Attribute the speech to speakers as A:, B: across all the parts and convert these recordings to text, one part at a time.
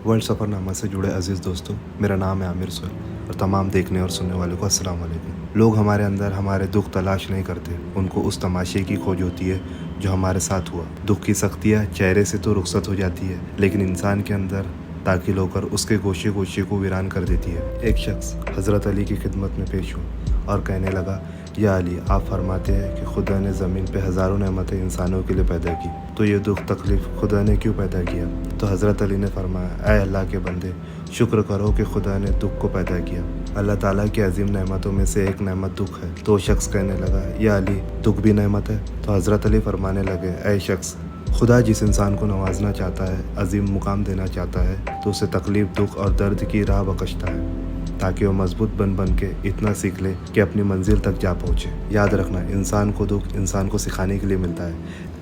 A: World सफ़रनामा से जुड़े अज़ीज़ दोस्तों, मेरा नाम है आमिर सोहेल और तमाम देखने और सुनने वालों को अस्सलाम वालेकुम। लोग हमारे अंदर हमारे दुख तलाश नहीं करते, उनको उस तमाशे की खोज होती है जो हमारे साथ हुआ। दुख की सख्तियाँ चेहरे से तो रुखसत हो जाती है, लेकिन इंसान के अंदर दाखिल होकर उसके गोशे गोशे को वीरान कर देती है। एक शख्स हज़रत अली की खिदमत में पेश हुआ और कहने लगा, या अली, आप फरमाते हैं कि खुदा ने ज़मीन पे हज़ारों नेमतें इंसानों के लिए पैदा की, तो ये दुख तकलीफ़ खुदा ने क्यों पैदा किया? तो हज़रत अली ने फरमाया, ऐ अल्लाह के बंदे, शुक्र करो कि खुदा ने दुख को पैदा किया। अल्लाह ताला की अजीम नेमतों में से एक नेमत दुख है। तो शख्स कहने लगा, या अली, दुख भी नेमत है? तो हज़रत अली फरमाने लगे, ऐ शख्स, खुदा जिस इंसान को नवाजना चाहता है, अजीम मुकाम देना चाहता है, तो उसे तकलीफ़, दुख और दर्द की राह बख्शता है, ताकि वो मजबूत बन के इतना सीख ले कि अपनी मंजिल तक जा पहुँचे। याद रखना, इंसान को दुख इंसान को सिखाने के लिए मिलता है,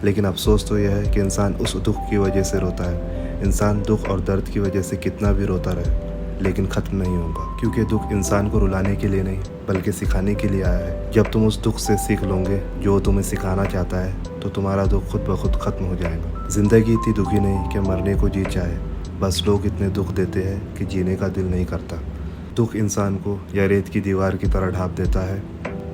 A: लेकिन अफसोस तो यह है कि इंसान उस दुख की वजह से रोता है। इंसान दुख और दर्द की वजह से कितना भी रोता रहे, लेकिन ख़त्म नहीं होगा, क्योंकि दुख इंसान को रुलाने के लिए नहीं बल्कि सिखाने के लिए आया है। जब तुम उस दुख से सीख लोगे जो तुम्हें सिखाना चाहता है, तो तुम्हारा दुख खुद ब खुद ख़त्म हो जाएगा। ज़िंदगी इतनी दुखी नहीं कि मरने को जी चाहे, बस लोग इतने दुख देते हैं कि जीने का दिल नहीं करता। दुख इंसान को या रेत की दीवार की तरह ढाँप देता है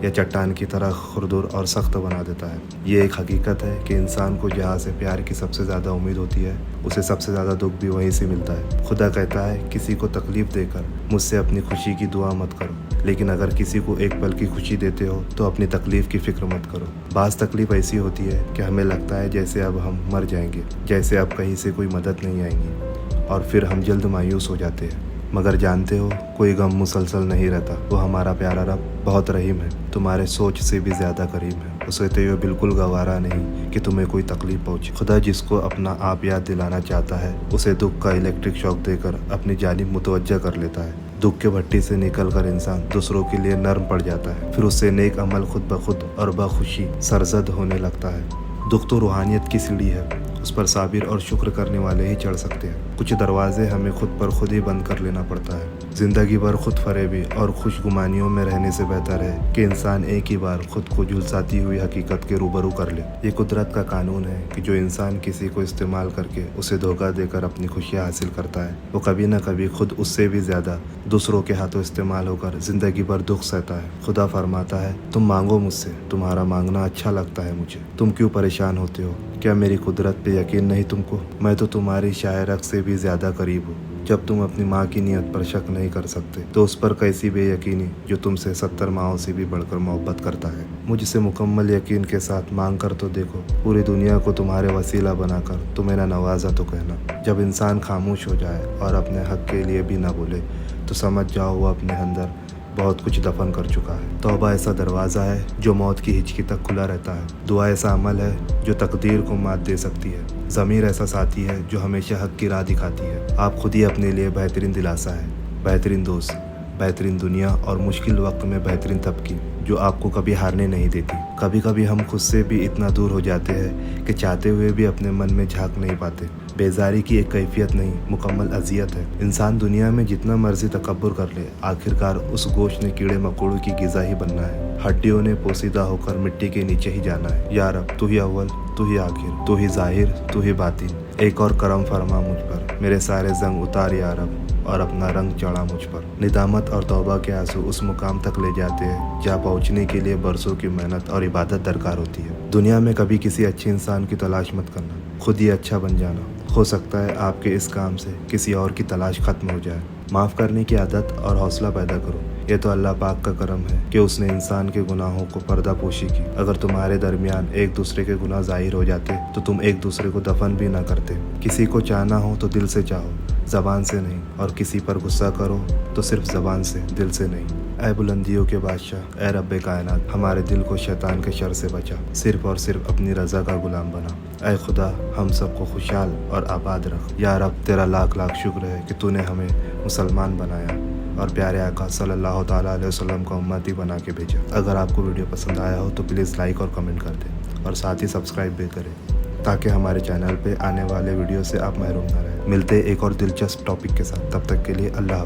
A: या चट्टान की तरह खुरदुर और सख्त बना देता है। ये एक हकीकत है कि इंसान को जहाँ से प्यार की सबसे ज़्यादा उम्मीद होती है, उसे सबसे ज़्यादा दुख भी वहीं से मिलता है। खुदा कहता है, किसी को तकलीफ़ देकर मुझसे अपनी खुशी की दुआ मत करो, लेकिन अगर किसी को एक पल की खुशी देते हो तो अपनी तकलीफ़ की फ़िक्र मत करो। बाज़ तकलीफ़ ऐसी होती है कि हमें लगता है जैसे अब हम मर जाएंगे, जैसे अब कहीं से कोई मदद नहीं आएगी, और फिर हम जल्द मायूस हो जाते हैं। मगर जानते हो, कोई गम मुसलसल नहीं रहता। वो हमारा प्यारा रब बहुत रहीम है, तुम्हारे सोच से भी ज़्यादा करीब है। उसे तो ये बिल्कुल गवारा नहीं कि तुम्हें कोई तकलीफ़ पहुँचे। खुदा जिसको अपना आप याद दिलाना चाहता है, उसे दुख का इलेक्ट्रिक शॉक देकर अपनी जानिब मुतवज्जा कर लेता है। दुख के भट्टी से निकल कर इंसान दूसरों के लिए नर्म पड़ जाता है, फिर उससे नेक अमल खुद ब खुद और बखुशी सरजद होने लगता है। दुख तो रूहानियत की सीढ़ी है, उस पर साबिर और शुक्र करने वाले ही चढ़ सकते हैं। कुछ दरवाजे हमें खुद पर खुद ही बंद कर लेना पड़ता है। ज़िंदगी भर खुद फरेबी और खुशगुमानियों में रहने से बेहतर है कि इंसान एक ही बार खुद को झुलसाती हुई हकीकत के रूबरू कर ले। ये कुदरत का कानून है कि जो इंसान किसी को इस्तेमाल करके उसे धोखा देकर अपनी खुशियाँ हासिल करता है, वो कभी न कभी खुद उससे भी ज़्यादा दूसरों के हाथों इस्तेमाल होकर ज़िंदगी भर दुख सहता है। खुदा फरमाता है, तुम मांगो मुझसे, तुम्हारा मांगना अच्छा लगता है मुझे। तुम क्यों परेशान होते हो? क्या मेरी कुदरत पे यकीन नहीं तुमको? मैं तो तुम्हारी शायरक से भी ज़्यादा करीब हूँ। जब तुम अपनी माँ की नीयत पर शक नहीं कर सकते, तो उस पर कैसी बेयकीनी जो तुमसे 70 माओं से भी बढ़कर मोहब्बत करता है। मुझसे मुकम्मल यकीन के साथ मांग कर तो देखो, पूरी दुनिया को तुम्हारे वसीला बनाकर तुम्हें ना नवाजा तो कहना। जब इंसान खामोश हो जाए और अपने हक के लिए भी ना बोले, तो समझ जाओ वो अपने अंदर बहुत कुछ दफन कर चुका है। तौबा ऐसा दरवाज़ा है जो मौत की हिचकी तक खुला रहता है। दुआ ऐसा अमल है जो तकदीर को मात दे सकती है। ज़मीर ऐसा साथी है जो हमेशा हक की राह दिखाती है। आप खुद ही अपने लिए बेहतरीन दिलासा है, बेहतरीन दोस्त, बेहतरीन दुनिया और मुश्किल वक्त में बेहतरीन तबकी जो आपको कभी हारने नहीं देती। कभी कभी हम खुद से भी इतना दूर हो जाते हैं कि चाहते हुए भी अपने मन में झांक नहीं पाते। बेजारी की एक कैफियत नहीं, मुकम्मल अजियत है। इंसान दुनिया में जितना मर्जी तकब्बुर कर ले, आखिरकार उस गोश्त ने कीड़े मकोड़ों की गिज़ा ही बनना है। हड्डियों ने पोसीदा होकर मिट्टी के नीचे ही जाना है। या रब, तू ही अव्वल, तू ही आखिर, तू ही ज़ाहिर, तू ही बातिन। एक और करम फरमा मुझ पर, मेरे सारे जंग उतार या रब, और अपना रंग चढ़ा मुझ पर। निदामत और तौबा के आंसू उस मुकाम तक ले जाते हैं जहाँ पहुँचने के लिए बरसों की मेहनत और इबादत दरकार होती है। दुनिया में कभी किसी अच्छे इंसान की तलाश मत करना, खुद ही अच्छा बन जाना। हो सकता है आपके इस काम से किसी और की तलाश खत्म हो जाए। माफ़ करने की आदत और हौसला पैदा करो। ये तो अल्लाह पाक का करम है कि उसने इंसान के गुनाहों को पर्दा पोशी की। अगर तुम्हारे दरमियान एक दूसरे के गुनाह जाहिर हो जाते, तो तुम एक दूसरे को दफन भी ना करते। किसी को चाहना हो तो दिल से चाहो, ज़बान से नहीं, और किसी पर गुस्सा करो तो सिर्फ ज़बान से, दिल से नहीं। ऐ बुलंदियों के बादशाह, ऐ रब्बे कायनात, हमारे दिल को शैतान के शर से बचा, सिर्फ और सिर्फ अपनी रज़ा का गुलाम बना। ऐ खुदा, हम सबको खुशहाल और आबाद रख। या रब, तेरा लाख लाख शुक्र है कि तूने हमें मुसलमान बनाया और प्यारे आका सल्लल्लाहु ताला अलैहि वसल्लम का उम्मती बना के भेजा। अगर आपको वीडियो पसंद आया हो तो प्लीज़ लाइक और कमेंट कर दें, और साथ ही सब्सक्राइब भी करें, ताकि हमारे चैनल पे आने वाले वीडियो से आप महरूम ना रहें। मिलते एक और दिलचस्प टॉपिक के साथ, तब तक के लिए अल्लाह।